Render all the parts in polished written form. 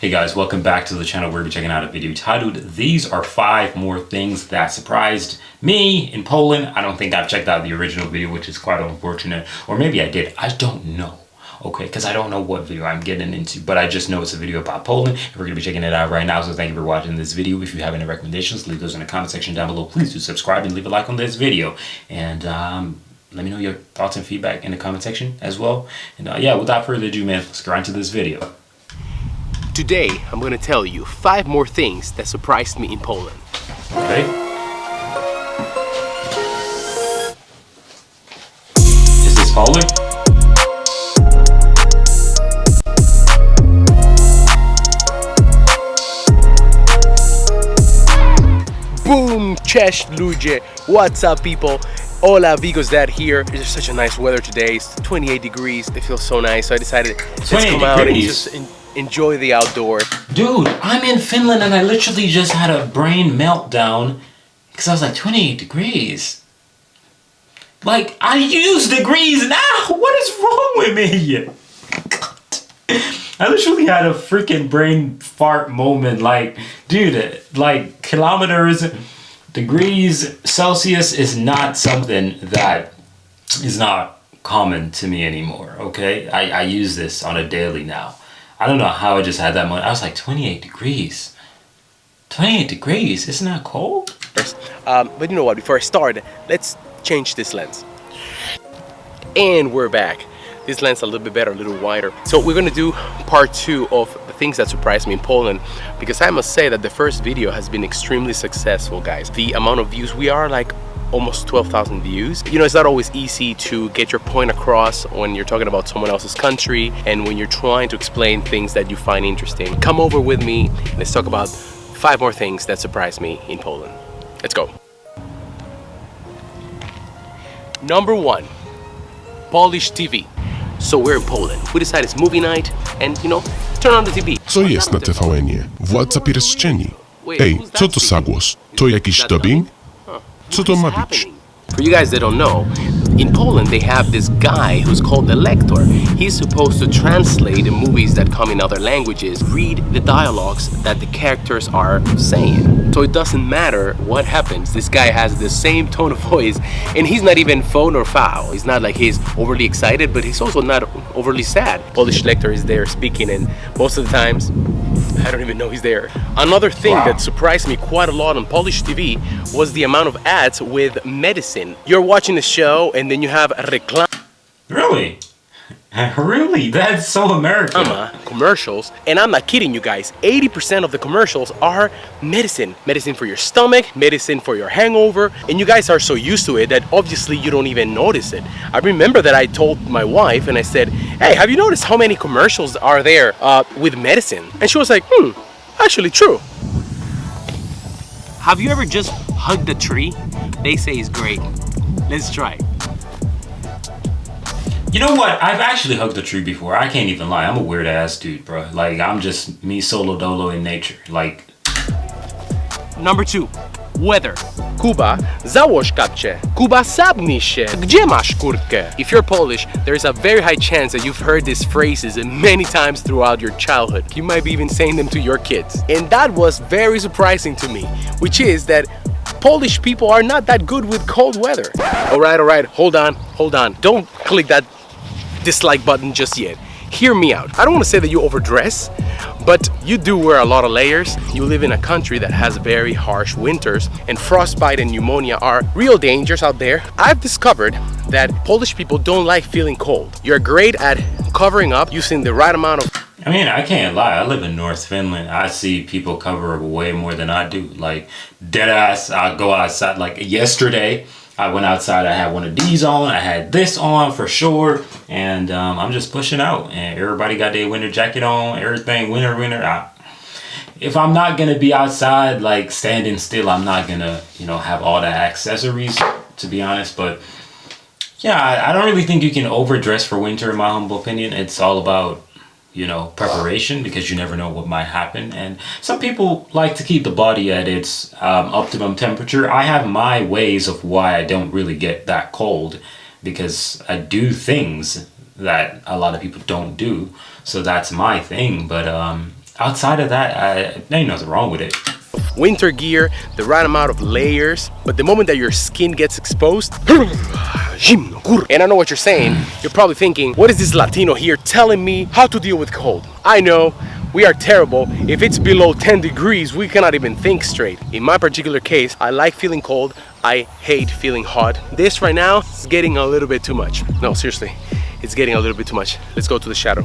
Hey guys, welcome back to the channel. We're going to be checking out a video titled, These Are 5 More Things That Surprised Me in Poland. I don't think I've checked out the original video, which is quite unfortunate. Or maybe I did. I don't know. Okay, because I don't know what video I'm getting into, but I just know it's a video about Poland, and we're going to be checking it out right now. So thank you for watching this video. If you have any recommendations, leave those in the comment section down below. Please do subscribe and leave a like on this video. And let me know your thoughts and feedback in the comment section as well. And yeah, without further ado, man, let's get right into this video. Today, I'm going to tell you 5 more things that surprised me in Poland. Okay. Is this Poland? Boom! Cześć ludzie! What's up, people? Hola, Vigo's dad here. It's such a nice weather today. It's 28 degrees. It feels so nice. So I decided let's come out and just enjoy the outdoors. Dude, I'm in Finland and I literally just had a brain meltdown because I was like 28 degrees. Like, I use degrees now. What is wrong with me? God. I literally had a freaking brain fart moment. Like, dude, like kilometers, degrees Celsius is not something that is not common to me anymore, okay? I use this on a daily now. I don't know how I just had that moment. I was like, 28 degrees. 28 degrees? Isn't that cold? But you know what? Before I start, let's change this lens. And we're back. This lens a little bit better, a little wider. So we're gonna do part 2 of the things that surprised me in Poland, because I must say that the first video has been extremely successful, guys. The amount of views, we are like almost 12,000 views. You know, it's not always easy to get your point across when you're talking about someone else's country and when you're trying to explain things that you find interesting. Come over with me. Let's talk about 5 more things that surprised me in Poland. Let's go. Number 1, Polish TV. So we're in Poland. We decided it's movie night and, you know, turn on the TV. Co jest na TVN-ie? Władca Pierścieni. Ej, co to za głos? To jakiś dubbing? Co to ma być? For you guys that don't know, in Poland they have this guy who's called the lector. He's supposed to translate the movies that come in other languages, read the dialogues that the characters are saying. So it doesn't matter what happens, this guy has the same tone of voice, and he's not even phone or foul. He's not like he's overly excited, but he's also not overly sad. Polish lector is there speaking, and most of the times I don't even know he's there. Another thing that surprised me quite a lot on Polish TV was the amount of ads with medicine. You're watching the show and then you have reclame. Really? Really? That's so American. Commercials. And I'm not kidding you guys. 80% of the commercials are medicine. Medicine for your stomach, medicine for your hangover. And you guys are so used to it that obviously you don't even notice it. I remember that I told my wife and I said, hey, have you noticed how many commercials are there with medicine? And she was like, actually true. Have you ever just hugged a tree? They say it's great. Let's try it. You know what? I've actually hugged a tree before. I can't even lie. I'm a weird ass dude, bro. Like, I'm just me solo dolo in nature. Like. Number 2, weather. Kuba, załóż kapcie. Kuba, sabnij się. Gdzie masz kurtkę? If you're Polish, there's a very high chance that you've heard these phrases many times throughout your childhood. You might be even saying them to your kids. And that was very surprising to me, which is that Polish people are not that good with cold weather. All right, hold on. Don't click that dislike button just yet. Hear me out. I don't want to say that you overdress, but you do wear a lot of layers. You live in a country that has very harsh winters, and frostbite and pneumonia are real dangers out there. I've discovered that Polish people don't like feeling cold. You're great at covering up using the right amount of... I mean, I can't lie. I live in North Finland. I see people cover way more than I do. Like, deadass, I go outside. Like, yesterday, I went outside. I had one of these on. I had this on for sure. And I'm just pushing out. And everybody got their winter jacket on. Everything, winter. If I'm not going to be outside, like, standing still, I'm not going to, you know, have all the accessories, to be honest. But, yeah, I don't really think you can overdress for winter, in my humble opinion. It's all about, you know, preparation, because you never know what might happen. And some people like to keep the body at its optimum temperature. I have my ways of why I don't really get that cold, because I do things that a lot of people don't do. So that's my thing. But outside of that, there ain't nothing wrong with it. Winter gear, the right amount of layers, but the moment that your skin gets exposed, and I know what you're saying, you're probably thinking, what is this Latino here telling me how to deal with cold? I know, we are terrible. If it's below 10 degrees, we cannot even think straight. In my particular case, I like feeling cold, I hate feeling hot. This right now is getting a little bit too much. No, seriously, it's getting a little bit too much. Let's go to the shadow.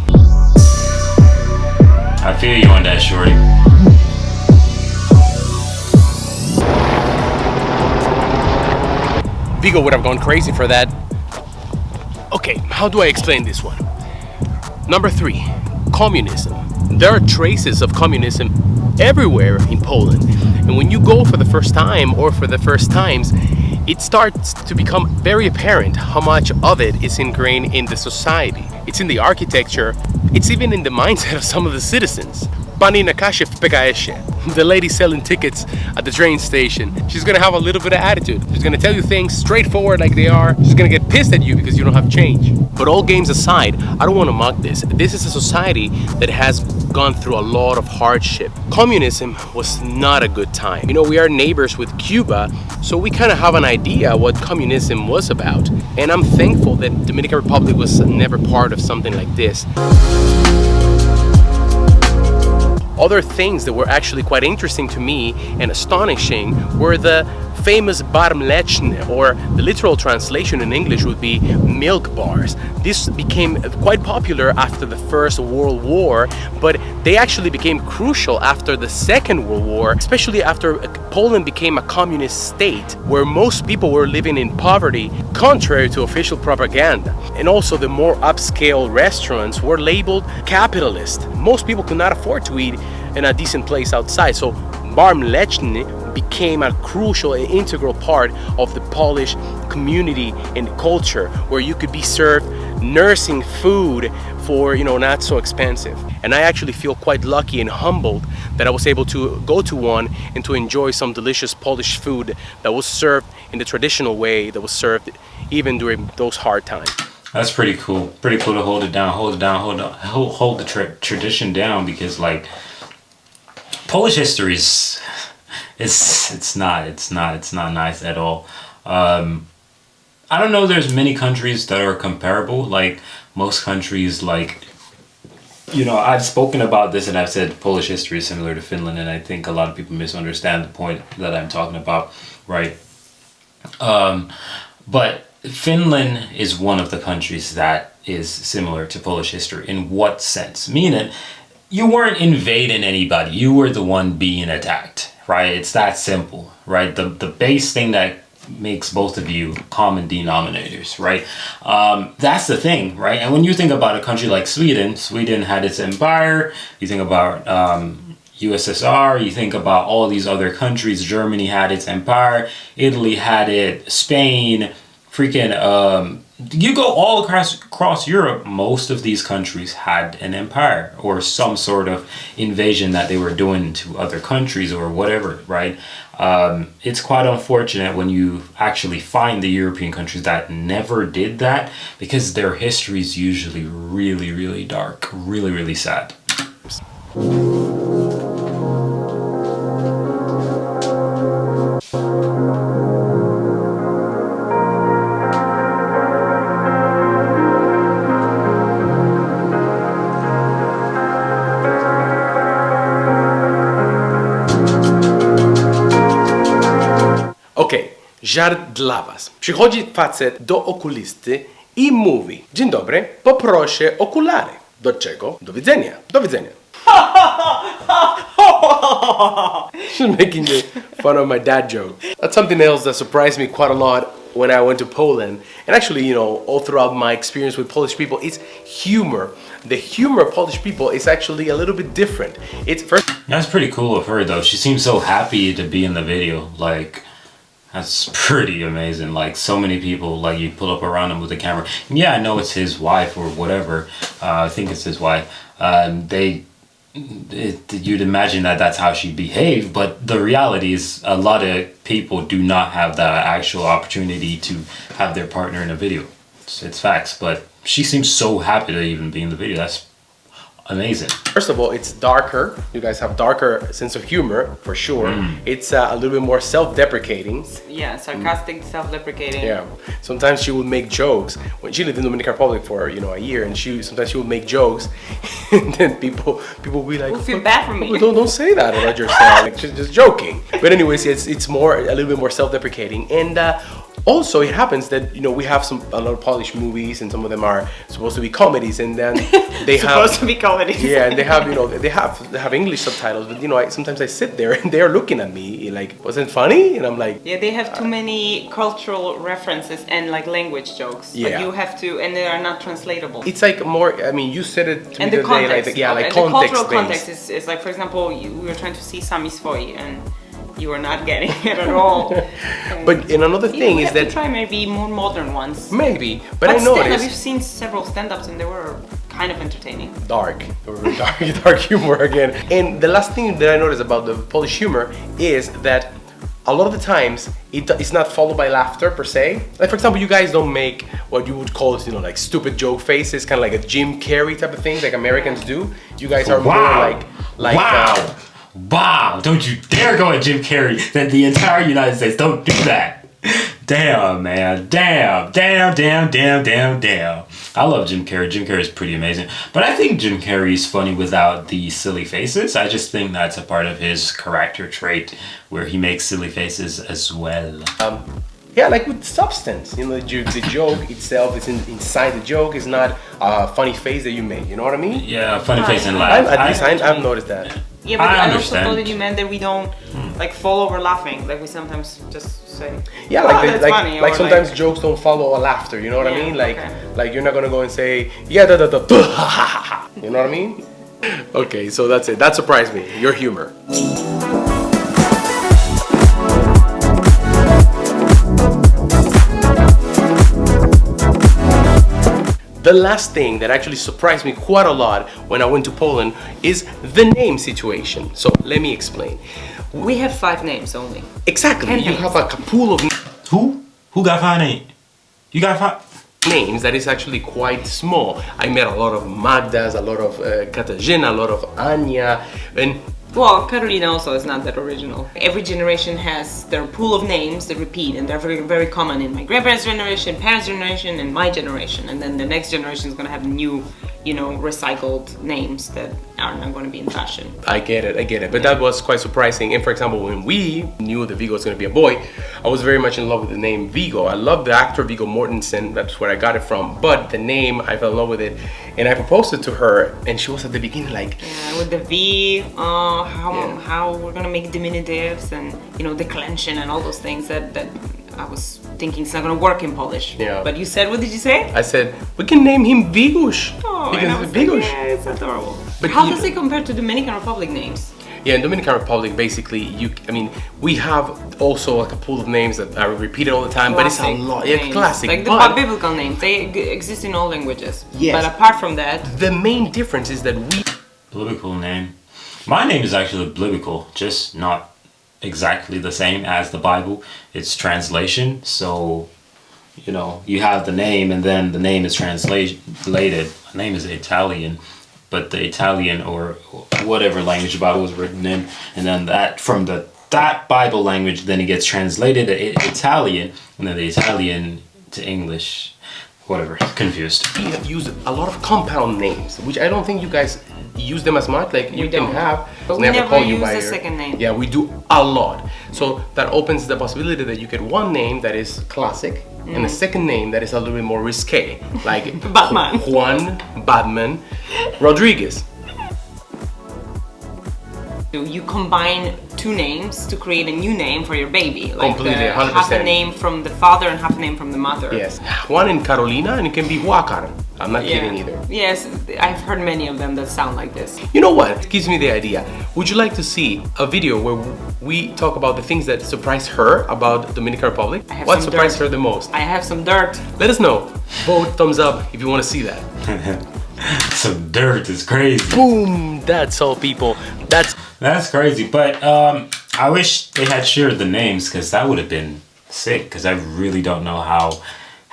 I feel you on that, shorty. Vigo would have gone crazy for that. Okay, how do I explain this one? Number 3, communism. There are traces of communism everywhere in Poland. And when you go for the first time or for the first times, it starts to become very apparent how much of it is ingrained in the society. It's in the architecture, it's even in the mindset of some of the citizens. Pani na kasie w PKS-ie, the lady selling tickets at the train station, she's gonna have a little bit of attitude. She's gonna tell you things straightforward like they are. She's gonna get pissed at you because you don't have change. But all games aside, I don't want to mock this. This is a society that has gone through a lot of hardship. Communism was not a good time. You know, we are neighbors with Cuba, so we kind of have an idea what communism was about. And I'm thankful that Dominican Republic was never part of something like this. Other things that were actually quite interesting to me and astonishing were the famous bar mleczne, or the literal translation in English would be milk bars. This became quite popular after the First World War, but they actually became crucial after the Second World War, especially after Poland became a communist state where most people were living in poverty, contrary to official propaganda. And also the more upscale restaurants were labeled capitalist. Most people could not afford to eat in a decent place outside, so bar mleczne became a crucial and integral part of the Polish community and culture, where you could be served nursing food for, you know, not so expensive. And I actually feel quite lucky and humbled that I was able to go to one and to enjoy some delicious Polish food that was served in the traditional way that was served even during those hard times. That's pretty cool. Pretty cool to hold it down, hold the tradition down, because like Polish history is it's not nice at all. I don't know, there's many countries that are comparable. Like most countries, like, you know, I've spoken about this and I've said Polish history is similar to Finland, and I think a lot of people misunderstand the point that I'm talking about, right? But Finland is one of the countries that is similar to Polish history. In what sense? Meaning, you weren't invading anybody, you were the one being attacked, right? It's that simple, right? The base thing that makes both of you common denominators, right? That's the thing, right? And when you think about a country like Sweden, Sweden had its empire. You think about USSR, you think about all these other countries. Germany had its empire, Italy had it, Spain, freaking you go all across Europe, most of these countries had an empire or some sort of invasion that they were doing to other countries or whatever, right? It's quite unfortunate when you actually find the European countries that never did that, because their history is usually really, really dark, really, really sad. Okej, żart dla was. Przychodzi facet do okulisty i mówi: dzień dobry, poproszę okulary. Do czego? Do widzenia. Do widzenia. She's making fun of my dad joke. That's something else that surprised me quite a lot when I went to Poland. And actually, you know, all throughout my experience with Polish people, it's humor. The humor of Polish people is actually a little bit different. It's first. That's pretty cool of her, though. She seems so happy to be in the video. Like, that's pretty amazing. Like, so many people, like, you pull up around him with the camera. And yeah, I know it's his wife or whatever. I think it's his wife. You'd imagine that that's how she behaved, but the reality is a lot of people do not have the actual opportunity to have their partner in a video. It's facts, but she seems so happy to even be in the video. That's amazing. First of all, it's darker. You guys have darker sense of humor, for sure. It's a little bit more self-deprecating. Yeah, sarcastic, self-deprecating. Yeah. Sometimes she would make jokes. When she lived in the Dominican Republic for, a year, and sometimes she would make jokes, and then people would be like, Will feel bad for me. Don't say that about yourself. Like, she's just joking. But anyways, it's a little bit more self-deprecating. And also, it happens that we have a lot of Polish movies, and some of them are supposed to be comedies, and then they Supposed to be comedies. Yeah, and they have they have English subtitles, but sometimes I sit there and they are looking at me like, wasn't funny, and I'm like, Yeah, they have too many cultural references and like language jokes. Yeah. Like you have to, and they are not translatable. it's like more. I mean, you said it to And me the the other day, context. like yeah, like and context the cultural based. context is like, for example, we were trying to see Sami Svoi and you were not getting it at all. But and another thing we is have to that try maybe more modern ones. maybe, but I still, noticed we've seen several stand-ups and they were kind of entertaining. dark humor again. And the last thing that I noticed about the Polish humor is that a lot of the times it's not followed by laughter per se. Like for example, you guys don't make what you would call like stupid joke faces, kind of like a Jim Carrey type of thing, like Americans do. You guys are more like wow. Wow, don't you dare go at Jim Carrey. Then the entire United States, don't do that. Damn, man. Damn. I love Jim Carrey. Jim Carrey is pretty amazing. But I think Jim Carrey is funny without the silly faces. I just think that's a part of his character trait where he makes silly faces as well. yeah, like with substance. The joke itself is inside the joke. It's not a funny face that you make. You know what I mean? Yeah, funny face and laugh. I've noticed that. Yeah, but I also understand. thought that you meant that we don't like fall over laughing. Like we sometimes just say, Yeah, "Oh, like that's funny," or sometimes jokes don't follow a laughter. You know what I Yeah, mean? okay. Like you're not gonna go and say yeah da da da da ha ha ha ha. You know what I mean? Okay, so that's it. That surprised me. Your humor. The last thing that actually surprised me quite a lot when I went to Poland is the name situation. So let me explain. We have 5 names only. Exactly, 10 you names. have like a pool of Who? Who got 5 names? You got 5? names that is actually quite small. I met a lot of Magdas, a lot of Katarzyna, a lot of Anya, and Well, Carolina also is not that original. Every generation has their pool of names that repeat, and they're very, very common in my grandparents' generation, parents' generation, and my generation. And then the next generation is going to have new, recycled names that are not going to be in fashion. I get it. But that was quite surprising. And for example, when we knew that Vigo was going to be a boy, I was very much in love with the name Vigo. I love the actor Viggo Mortensen. That's where I got it from. But the name, I fell in love with it. And I proposed it to her, and she was at the beginning like, Yeah, with the V, how we're gonna make diminutives and declension and all those things that I was thinking it's not gonna work in Polish. Yeah. But you said, what did you say? I said, we can name him Vigush. Oh, and I because was Vigush. like, yeah, it's adorable. But How you- does it compare to Dominican Republic names? Yeah, in Dominican Republic, basically, we have also like a pool of names that are repeated all the time, but it's a Classic lot. Yeah, names. classic. Like the but biblical names, they exist in all languages. Yes. But apart from that, the main difference is that we Biblical name. My name is actually biblical, just not exactly the same as the Bible. It's translation. So, you have the name and then the name is translated. My name is Italian, but the Italian or whatever language the Bible was written in, and then that from that Bible language, then it gets translated to Italian, and then the Italian to English, whatever. Confused. we have used a lot of compound names, which I don't think you guys use them as much. Like you can don't. have, But never we never call you use by the your- second name. Yeah, we do a lot. So that opens the possibility that you get one name that is classic and a second name that is a little bit more risque, like Batman. Juan Batman Rodriguez. you combine 2 names to create a new name for your baby. Like Completely, 100%. half a name from the father and half a name from the mother. Yes, Juan and Carolina, and it can be Huacar. I'm not Yeah. kidding either. Yes, I've heard many of them that sound like this. You know what? It gives me the idea. Would you like to see a video where we talk about the things that surprised her about Dominican Republic? I have What some surprised dirt. her the most? I have some dirt. Let us know. Vote thumbs up if you want to see that. Some dirt is crazy. Boom! That's all, people. That's crazy, but I wish they had shared the names because that would have been sick. Because I really don't know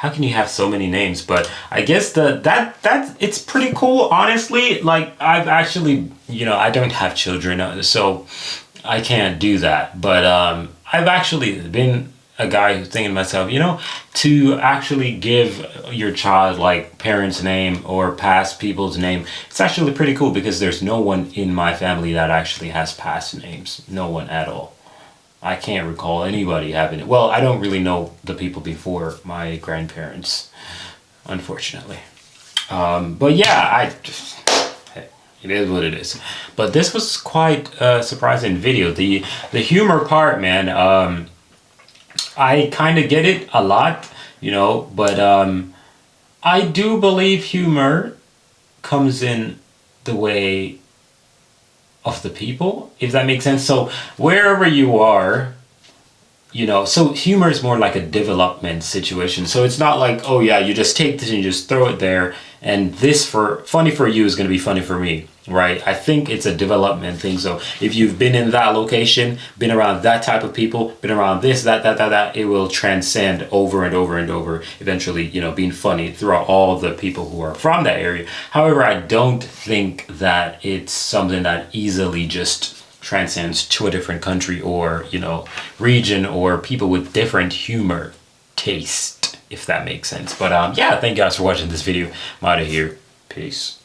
how can you have so many names? But I guess that it's pretty cool, honestly. Like, I've actually, you know, I don't have children, so I can't do that. But I've actually been a guy who's thinking to myself, you know, to actually give your child like parents' name or past people's name, it's actually pretty cool because there's no one in my family that actually has past names. No one at all. I can't recall anybody having it. Well, I don't really know the people before my grandparents, unfortunately. But yeah, it is what it is. But this was quite a surprising video. The humor part, man, I kind of get it a lot, you know, but I do believe humor comes in the way of the people, if that makes sense. So wherever you are, you know, so humor is more like a development situation. So it's not like, oh yeah, you just take this and you just throw it there, and this for funny for you is going to be funny for me, right? I think it's a development thing. So if you've been in that location, been around that type of people, been around this, that, it will transcend over and over and over, eventually, you know, being funny throughout all the people who are from that area. However, I don't think that it's something that easily just transcends to a different country or, you know, region, or people with different humor taste, if that makes sense. But yeah, thank you guys for watching this video. I'm out of here. Peace.